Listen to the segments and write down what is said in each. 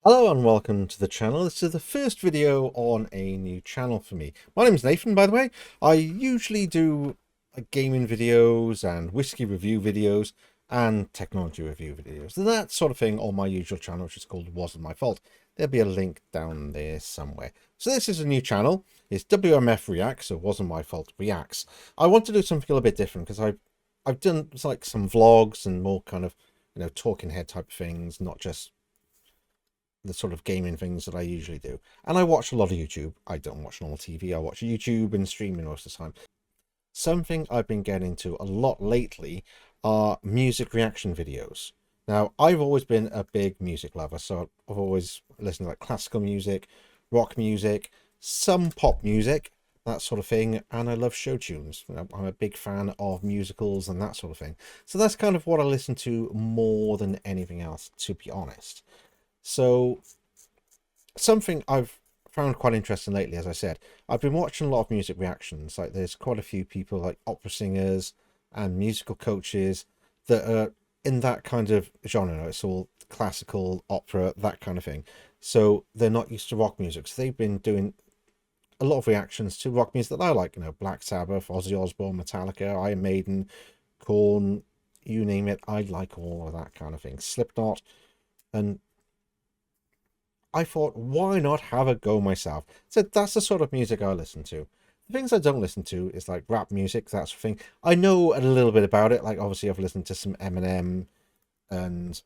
Hello and welcome to the channel. This is the first video on a new channel for me. My name is Nathan, by the way. I usually do gaming videos and whiskey review videos and technology review videos. That sort of thing on my usual channel, which is called Wasn't My Fault. There'll be a link down there somewhere. So this is a new channel. It's WMF Reacts, so Wasn't My Fault Reacts. I want to do something a little bit different because I've done like some vlogs and more kind of, talking head type things, not just the sort of gaming things that I usually do. And I watch a lot of YouTube. I don't watch normal TV. I watch YouTube and streaming most of the time. Something I've been getting into a lot lately are music reaction videos. Now, I've always been a big music lover, so I've always listened to like classical music, rock music, some pop music, that sort of thing, and I love show tunes. I'm a big fan of musicals and that sort of thing. So that's kind of what I listen to more than anything else, to be honest. So something I've found quite interesting lately, as I said, I've been watching a lot of music reactions. Like there's quite a few people like opera singers and musical coaches that are in that kind of genre. It's all classical, opera, that kind of thing. So they're not used to rock music. So they've been doing a lot of reactions to rock music that I like, Black Sabbath, Ozzy Osbourne, Metallica, Iron Maiden, Korn, you name it. I like all of that kind of thing. Slipknot. And I thought, why not have a go myself? So that's the sort of music I listen to. The things I don't listen to is like rap music, that sort of thing. I know a little bit about it. Like obviously I've listened to some Eminem and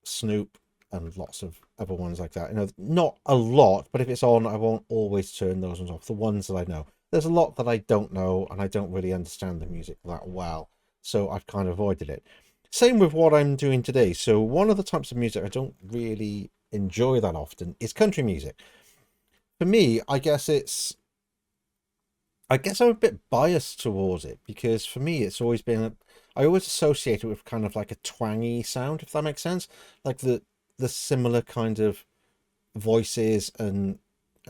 Snoop and lots of other ones like that. Not a lot, but if it's on, I won't always turn those ones off. The ones that I know. There's a lot that I don't know and I don't really understand the music that well. So I've kind of avoided it. Same with what I'm doing today. So one of the types of music I don't really enjoy that often is country music. For me, I guess I'm a bit biased towards it because for me it's always been I always associate it with kind of like a twangy sound, if that makes sense. Like the similar kind of voices and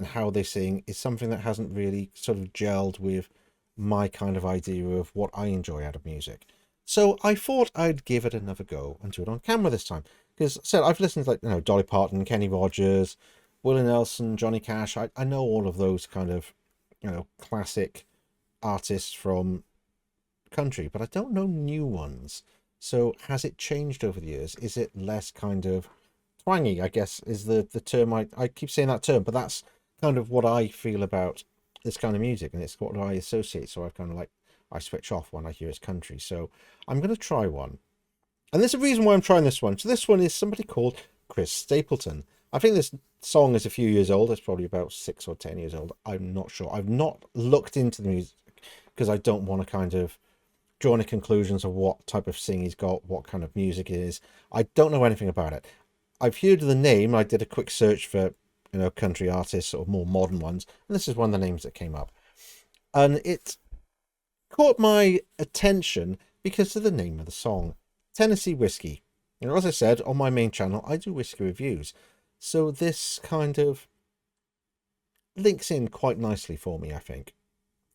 how they sing is something that hasn't really sort of gelled with my kind of idea of what I enjoy out of music. So I thought I'd give it another go and do it on camera this time. Because said I've listened to Dolly Parton, Kenny Rogers, Willie Nelson, Johnny Cash. I know all of those kind of classic artists from country, but I don't know new ones. So has it changed over the years? Is it less kind of twangy, I guess, is the term. I keep saying that term, but that's kind of what I feel about this kind of music, and it's what I associate. So I switch off when I hear it's country. So I'm going to try one. And there's a reason why I'm trying this one. So this one is somebody called Chris Stapleton. I think this song is a few years old. It's probably about 6 or 10 years old. I'm not sure. I've not looked into the music because I don't want to kind of draw any conclusions of what type of sing he's got, what kind of music it is. I don't know anything about it. I've heard the name. I did a quick search for, country artists or more modern ones, and this is one of the names that came up. And it caught my attention because of the name of the song, Tennessee Whiskey. As I said, on my main channel, I do whiskey reviews. So this kind of links in quite nicely for me, I think.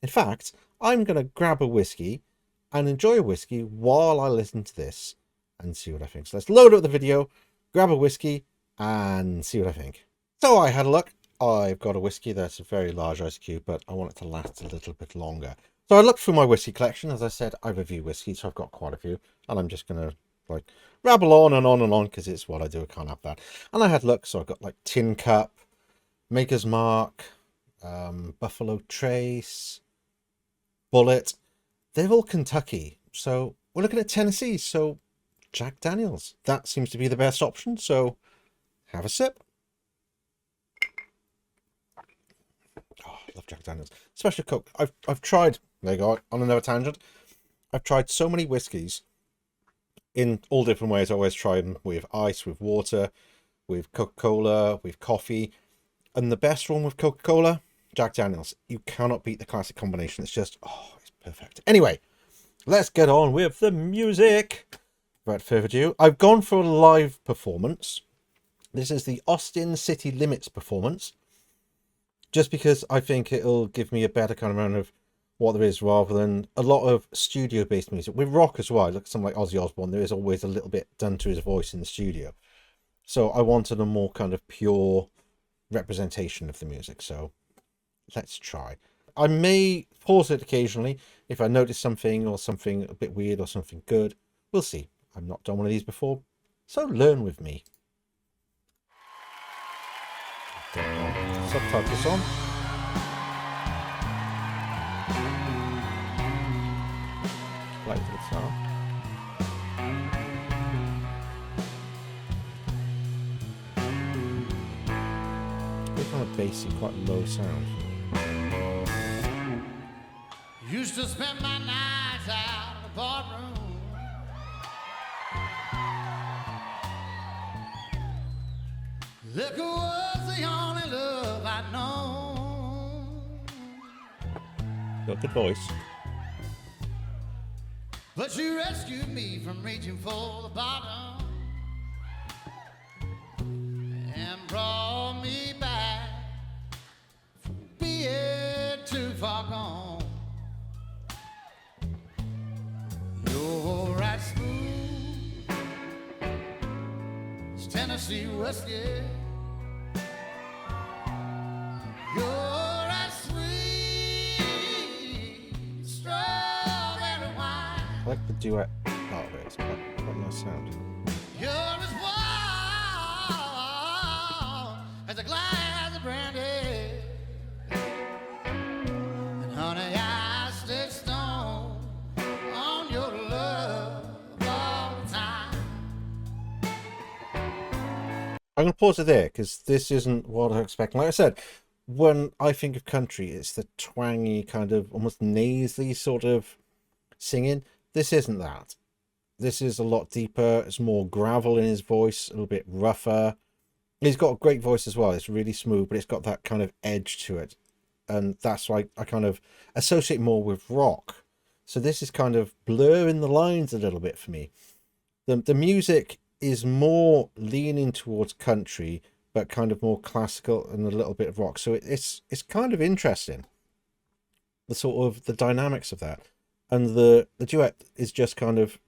In fact, I'm going to grab a whiskey and enjoy a whiskey while I listen to this and see what I think. So let's load up the video, grab a whiskey, and see what I think. So I had a look. I've got a whiskey that's a very large ice cube, but I want it to last a little bit longer. So I looked through my whiskey collection. As I said, I review whiskey, so I've got quite a few. And I'm just going to rabble on and on and on because it's what I do. I can't have that. And I had a look. So I've got like Tin Cup, Maker's Mark, Buffalo Trace, Bullet. They're all Kentucky. So we're looking at Tennessee. So Jack Daniels. That seems to be the best option. So have a sip. Oh, I love Jack Daniels. Special Coke. I've tried, there you go, on another tangent. I've tried so many whiskies in all different ways. I always try them with ice, with water, with Coca-Cola, with coffee. And the best one with Coca-Cola, Jack Daniels. You cannot beat the classic combination. It's just, oh, it's perfect. Anyway, let's get on with the music. Without further ado, I've gone for a live performance. This is the Austin City Limits performance. Just because I think it'll give me a better kind of amount of what there is rather than a lot of studio-based music. With rock as well, like something like Ozzy Osbourne, there is always a little bit done to his voice in the studio. So I wanted a more kind of pure representation of the music. So let's try. I may pause it occasionally if I notice something or something a bit weird or something good. We'll see. I've not done one of these before, so learn with me. Subtitles on. Play the guitar. It's kind of bassy, quite low sound. Used to spend my nights out in the barroom. Liquor was the only love I'd known. Got a good voice. But you rescued me from reaching for the bottom and brought me back from being too far gone. You're right smooth as Tennessee whiskey. You're right sweet strawberry wine. I like the duet part of it. It's quite a nice sound. You're as warm as a glass of brandy. And honey, I stay stoned on your love all the time. I'm going to pause it there because this isn't what I expect. Like I said, when I think of country, it's the twangy kind of almost nasally sort of singing. This isn't that. This is a lot deeper. It's more gravel in his voice, a little bit rougher. He's got a great voice as well. It's really smooth, but it's got that kind of edge to it. And that's why I kind of associate more with rock. So this is kind of blurring the lines a little bit for me. The music is more leaning towards country, but kind of more classical and a little bit of rock. So it's kind of interesting, the sort of the dynamics of that. And the duet is just kind of,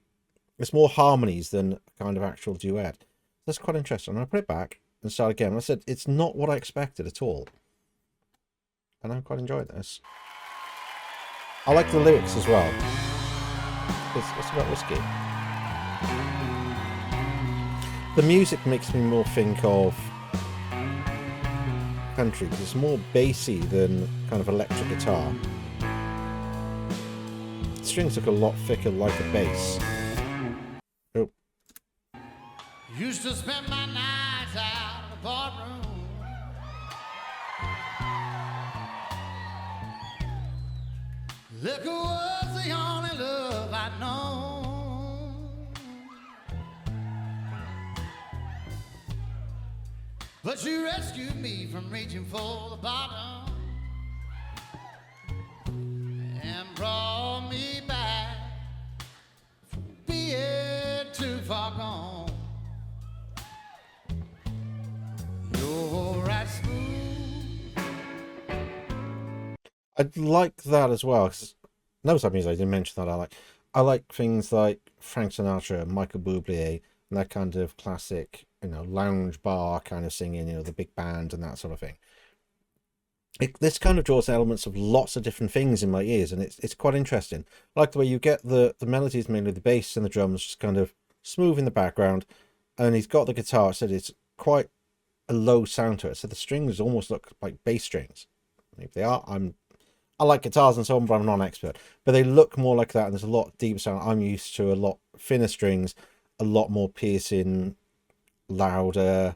it's more harmonies than kind of actual duet. That's quite interesting. I put it back and start again. I said it's not what I expected at all, and I'm quite enjoying this. I like the lyrics as well. It's about whiskey. The music makes me more think of country because it's more bassy than kind of electric guitar. The strings look a lot thicker like a bass. Oh. Used to spend my nights out in the barroom. Liquor was the only love I'd known. But you rescued me from reaching for the bottom and brought me back from being too far gone. You're right smooth. I'd like that as well. Cause no, that means I didn't mention that. I like things like Frank Sinatra, Michael Bublé, and that kind of classic, lounge bar kind of singing, the big band and that sort of thing. This kind of draws elements of lots of different things in my ears, and it's quite interesting. I like the way you get the melodies, mainly the bass and the drums, just kind of smooth in the background, and he's got the guitar. So it's quite a low sound to it. So the strings almost look like bass strings. Maybe they are. I like guitars and so on, but I'm not an expert. But they look more like that, and there's a lot deeper sound. I'm used to a lot thinner strings, a lot more piercing, louder,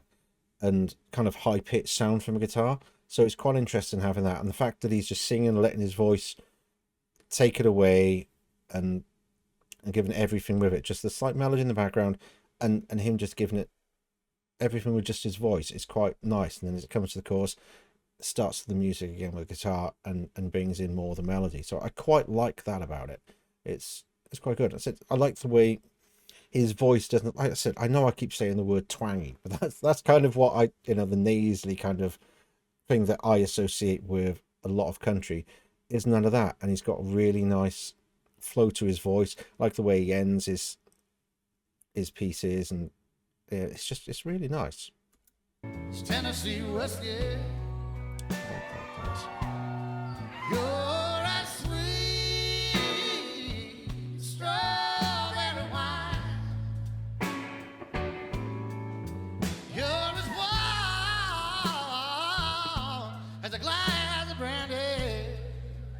and kind of high-pitched sound from a guitar. So it's quite interesting having that. And the fact that he's just singing and letting his voice take it away and giving everything with it. Just the slight melody in the background and him just giving it everything with just his voice. It's quite nice. And then as it comes to the chorus, starts the music again with guitar and brings in more of the melody. So I quite like that about it. It's quite good. I like the way his voice doesn't, like I said, I know I keep saying the word twangy, but that's kind of what the nasally kind of thing that I associate with a lot of country is none of that. And he's got a really nice flow to his voice. I like the way he ends his pieces and it's really nice. It's Tennessee whiskey. I like that, You're a sweet strawberry wine. You're as warm as a glass of brandy.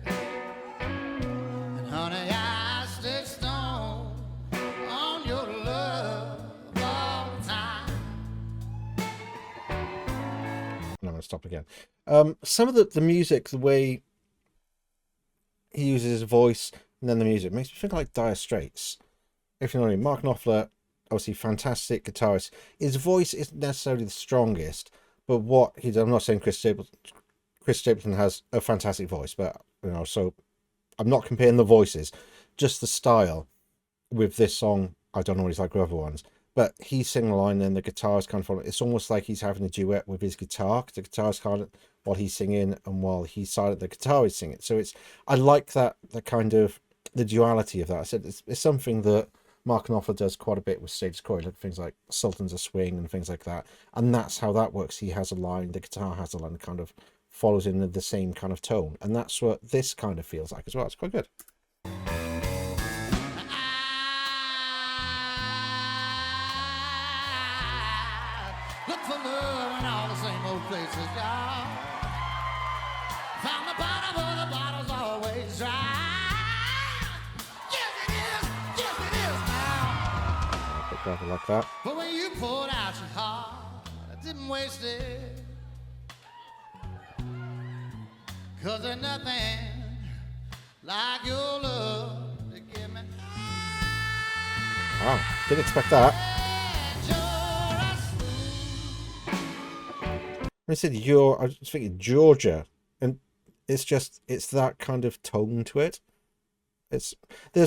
And honey, I stay stoned on your love all the time. I'm going to stop again. Some of the music, the way he uses his voice and then the music, makes me think like Dire Straits. If you know what I mean. Mark Knopfler, obviously fantastic guitarist. His voice isn't necessarily the strongest, but what he does, I'm not saying Chris Stapleton has a fantastic voice, but so I'm not comparing the voices, just the style with this song. I don't know what he's like with other ones, but he's singing a line and the guitar's kind of following. It's almost like he's having a duet with his guitar. The guitar's kind of while he's singing, and while he's silent, the guitar is singing. So I like that, the kind of the duality of that. I said it's something that Mark Knopfler does quite a bit with Status Quo, like things like Sultans of Swing and things like that. And that's how that works. He has a line, the guitar has a line, kind of follows in the same kind of tone, and that's what this kind of feels like as well. It's quite good. Look for love in all the same old places, y'all. Found the bottom of the bottle's always dry. Yes, it is. Yes, it is now. But rather like that. But when you poured out your heart, I didn't waste it. 'Cause there's nothing like your love to give me. Wow, didn't expect that. When I said I was thinking Georgia, and it's that kind of tone to it. There's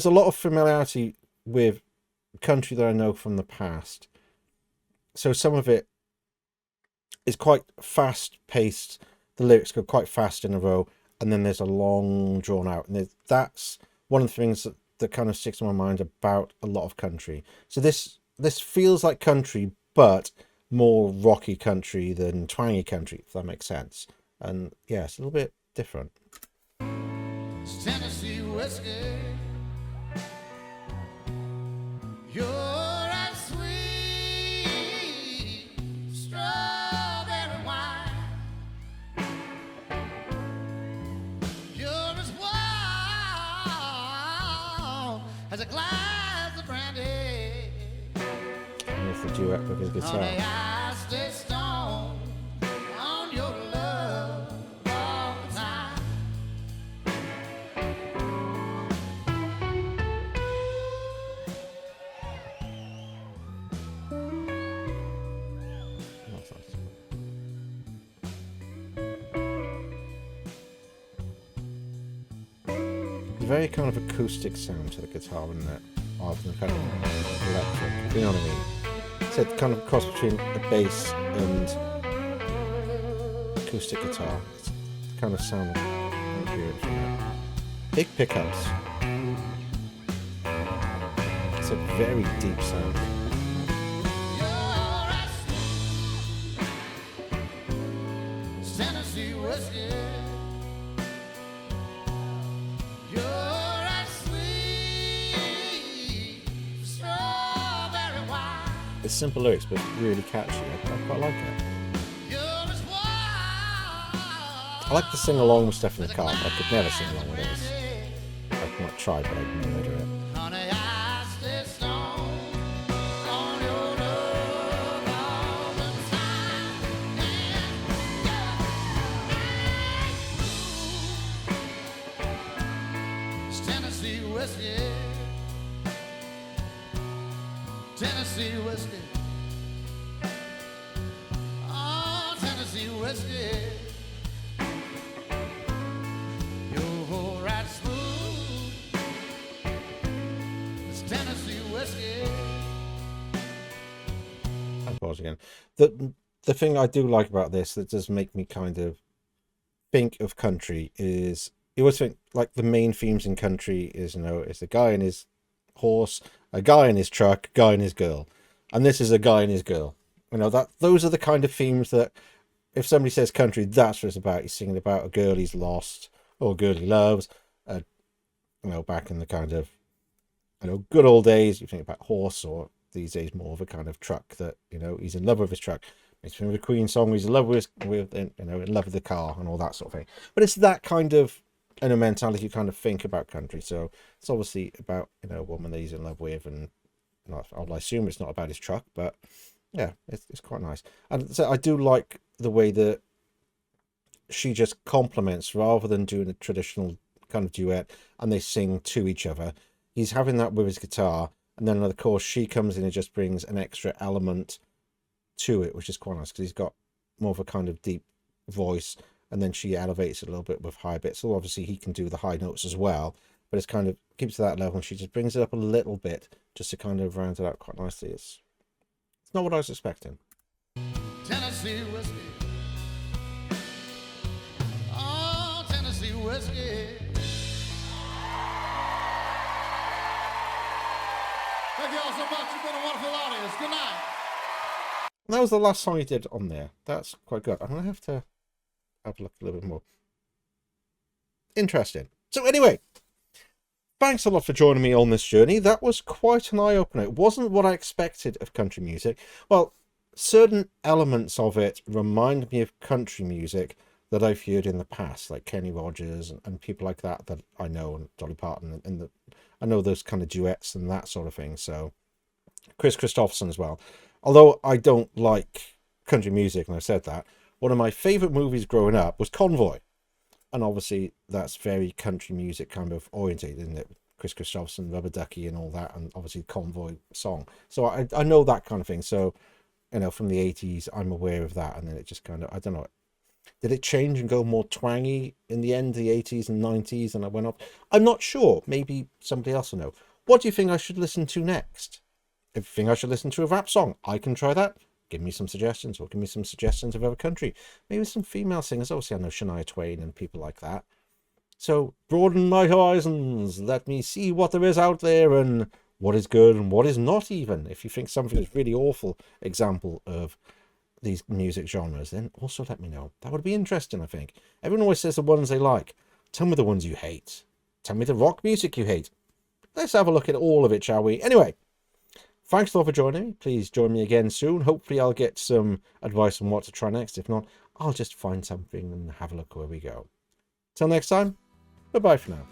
a lot of familiarity with country that I know from the past. So some of it is quite fast paced. The lyrics go quite fast in a row, and then there's a long drawn out, and that's one of the things that kind of sticks in my mind about a lot of country. So this feels like country, but more rocky country than twangy country, if that makes sense. And yeah, it's a little bit different. It's Tennessee whiskey. You're a sweet strawberry wine. You're as warm as a glass of brandy. And it's the duet with his guitar. Honey, I stay stoned on your love all the time. That's nice. It's a very kind of acoustic sound to the guitar, isn't it? Rather than kind of electric. You know what I mean? It's a kind of cross between a bass and acoustic guitar. It's the kind of sound you hear it from it. Big pickups. It's a very deep sound. You're a sweet Tennessee whiskey. You're a sweet strawberry wine. It's simple lyrics, but really catchy. I quite like it. You're as warm. I like to sing along with stuff in the car, but I could never sing along with this. I've not tried, but I'd never do it. Honey, I stay stoned on your love all the time. It's Tennessee whiskey. Tennessee whiskey. Oh, Tennessee whiskey. You're right smooth. It's Tennessee whiskey. I'll pause again. The thing I do like about this that does make me kind of think of country is you always think like the main themes in country is it's a guy and his horse, a guy and his truck, a guy and his girl. And this is a guy and his girl. You know, that those are the kind of themes that if somebody says country, that's what it's about. He's singing about a girl he's lost or a girl he loves. You know, back in the kind of, you know, good old days, you think about horse, or these days more of a kind of truck that, you know, he's in love with his truck. Makes me with a Queen song, he's in love with you know, in love with the car and all that sort of thing. But it's that kind of, you know, mentality you kind of think about country. So it's obviously about, you know, a woman that he's in love with, and I'll assume it's not about his truck, but yeah, it's quite nice. And so I do like the way that she just compliments rather than doing a traditional kind of duet and they sing to each other. He's having that with his guitar, and then of course she comes in and just brings an extra element to it, which is quite nice because he's got more of a kind of deep voice, and then she elevates it a little bit with high bits. So obviously he can do the high notes as well, but it's kind of keeps to that level, and she just brings it up a little bit just to kind of round it out quite nicely. It's not what I was expecting. Tennessee whiskey. Oh, Tennessee whiskey. Thank you all so much. You've been a wonderful audience. Good night. And that was the last song he did on there. That's quite good. I'm going to have a look a little bit more. Interesting. So anyway, thanks a lot for joining me on this journey. That was quite an eye-opener. It wasn't what I expected of country music. Well, certain elements of it remind me of country music that I've heard in the past, like Kenny Rogers and people like that I know, and Dolly Parton, and I know those kind of duets and that sort of thing. So Chris Christopherson as well. Although I don't like country music, and I've said that, one of my favourite movies growing up was Convoy. And obviously that's very country music kind of orientated, isn't it? Chris Christopherson, Rubber Ducky and all that, and obviously Convoy song. So I know that kind of thing. So, you know, from the 80s, I'm aware of that. And then it just kind of, I don't know, did it change and go more twangy in the end of the 80s and 90s and I went up? I'm not sure. Maybe somebody else will know. What do you think I should listen to next? If you think I should listen to a rap song, I can try that. Give me some suggestions, or give me some suggestions of other country. Maybe some female singers. Obviously, I know Shania Twain and people like that. So, broaden my horizons. Let me see what there is out there and what is good and what is not even. If you think something is really awful example of these music genres, then also let me know. That would be interesting, I think. Everyone always says the ones they like. Tell me the ones you hate. Tell me the rock music you hate. Let's have a look at all of it, shall we? Anyway, thanks a lot for joining me. Please join me again soon. Hopefully I'll get some advice on what to try next. If not, I'll just find something and have a look where we go. Till next time, bye-bye for now.